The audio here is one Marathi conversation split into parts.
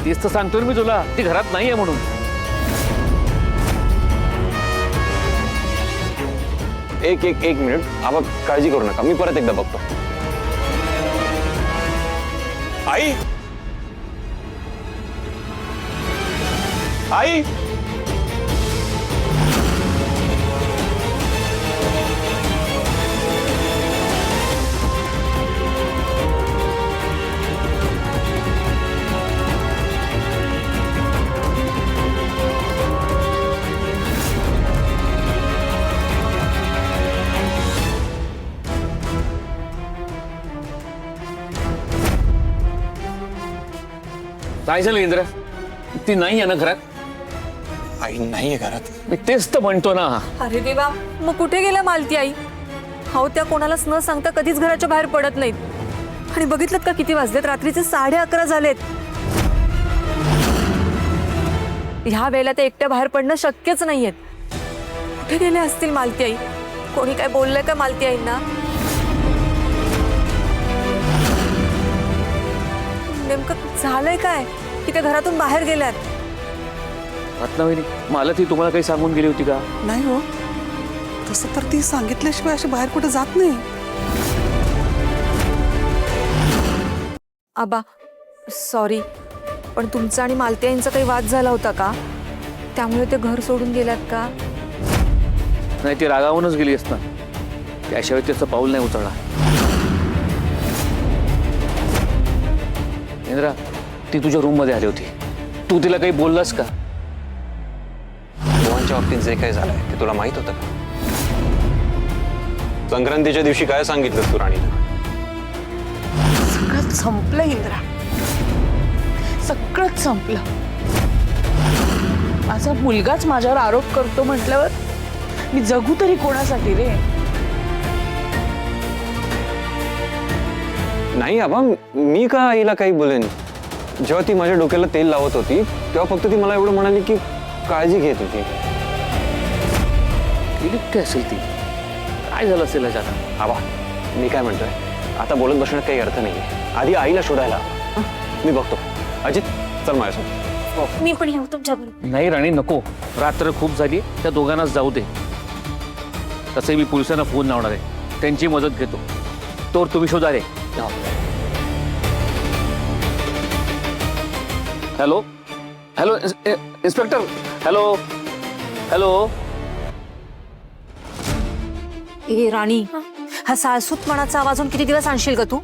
तेच तर सांगतोय मी तुला, ती घरात नाहीये म्हणून. एक मिनिट आबा, काळजी करू नका, मी परत एकदा बघतो. आई आई काय झालं इंद्र? ती नाही आहे ना घरात? आई नाहीये घरात. मी तेच तर म्हणतो ना. अरे देवा, मग कुठे गेल्या मालती आई? हो, त्या कोणालाच न सांगता कधीच घराच्या बाहेर पडत नाहीत. आणि बघितलं का किती वाजलेत? रात्रीचे 11:30 झालेत. ह्या वेळेला ते एकट्या बाहेर पडणं शक्यच नाहीये. कुठे गेले असतील मालती आई? कोणी काय बोललंय का मालती आईंना? नेमकं झालंय काय की त्या घरातून बाहेर गेल्यात? रत्नावहिनी, मला ती तुम्हाला काही सांगून गेली होती का? नाही हो, तसं तर ती सांगितल्याशिवाय अशी बाहेर कुठे जात नाही. आबा सॉरी, पण तुमचा आणि मालती आईंचा काही वाद झाला होता का? त्यामुळे ते घर सोडून गेल्यात का? नाही, ती रागावूनच गेली असता, त्याशिवाय त्याचं पाऊल नाही उचलणार. इंद्रा, ती तुझ्या रूम मध्ये आली होती, तू तिला काही बोललास का? मोहनच्या बाबतीत जे काही झालंय ते तुला माहित होतं का? संक्रांतीच्या दिवशी काय सांगितलं तू राणीला? सगळं संपलं इंद्रा, सगळंच संपलं. माझा मुलगाच माझ्यावर आरोप करतो म्हटल्यावर मी जगू तरी कोणासाठी रे? नाही आबा, मी का आईला काही बोलेन? जेव्हा ती माझ्या डोक्याला तेल लावत होती तेव्हा फक्त ती मला एवढं म्हणाली की काळजी घे तुझी. गेली कुठे असेल ती? काय झालं असेल याच्यात? आबा, मी काय म्हणतोय, आता बोलत बसण्यात काही अर्थ नाहीये. आधी आईला शोधायला हवं. मी बघतो. अजित, चल माझ्यासोबत. मी पण येऊ तुमच्याबरोबर. नाही राणी, नको. रात्र खूप झाली, त्या दोघांनाच जाऊ दे. तसे मी पोलिसांना फोन लावणार आहे, त्यांची मदत घेतो. तोवर तुम्ही शोधा रे. Hello hello, inspector. Hello hello. ए राणी, हा साळसूतपणाचा आवाजून किती दिवस आणशील का तू?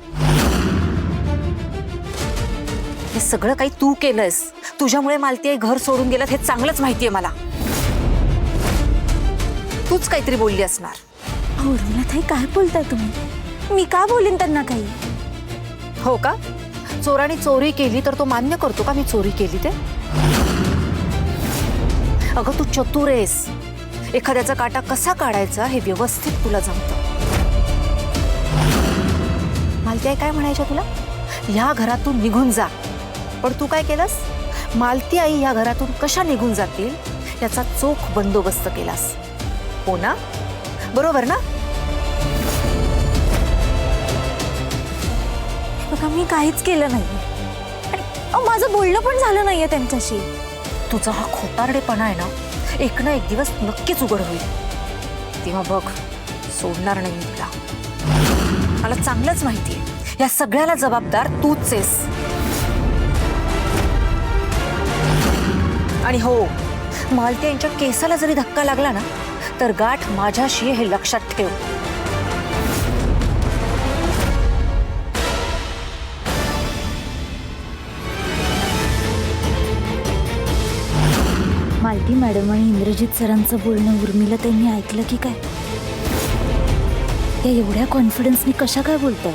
हे सगळं काही तू केलंयस. तुझ्यामुळे मालती आई घर सोडून गेल्यात हे चांगलंच माहितीये मला. तूच काहीतरी बोलली असणार. उर्मिलाताई, काय बोलताय तुम्ही? मी का बोलीन त्यांना काही? हो का? चोराने चोरी केली तर तो मान्य करतो का मी चोरी केली ते? अगं तू चतुर आहेस. एखाद्याचा काटा कसा काढायचा हे व्यवस्थित तुला जमतं. मालती आई काय म्हणायच्या तुला? ह्या घरातून निघून जा. पण तू काय केलंस? मालती आई ह्या घरातून कशा निघून जातील याचा चोख बंदोबस्त केलास. हो ना? बरोबर ना? बघा, मी काहीच केलं नाही आणि माझं बोलणं पण झालं नाहीये त्यांच्याशी. तुझा हा खोटारडेपणा आहे ना, एक ना एक दिवस नक्कीच उघड होईल. तेव्हा बघ, सोडणार नाही मी तुला. मला चांगलंच माहितीये या सगळ्याला जबाबदार तूच आहेस. आणि हो, मालती यांच्या केसाला जरी धक्का लागला ना तर गाठ माझ्याशी, हे लक्षात ठेव. मालती मॅडम आणि इंद्रजित सरांचं बोलणं उर्मिला त्यांनी ऐकलं की काय? त्या एवढ्या कॉन्फिडन्सनी कशा काय बोलतात?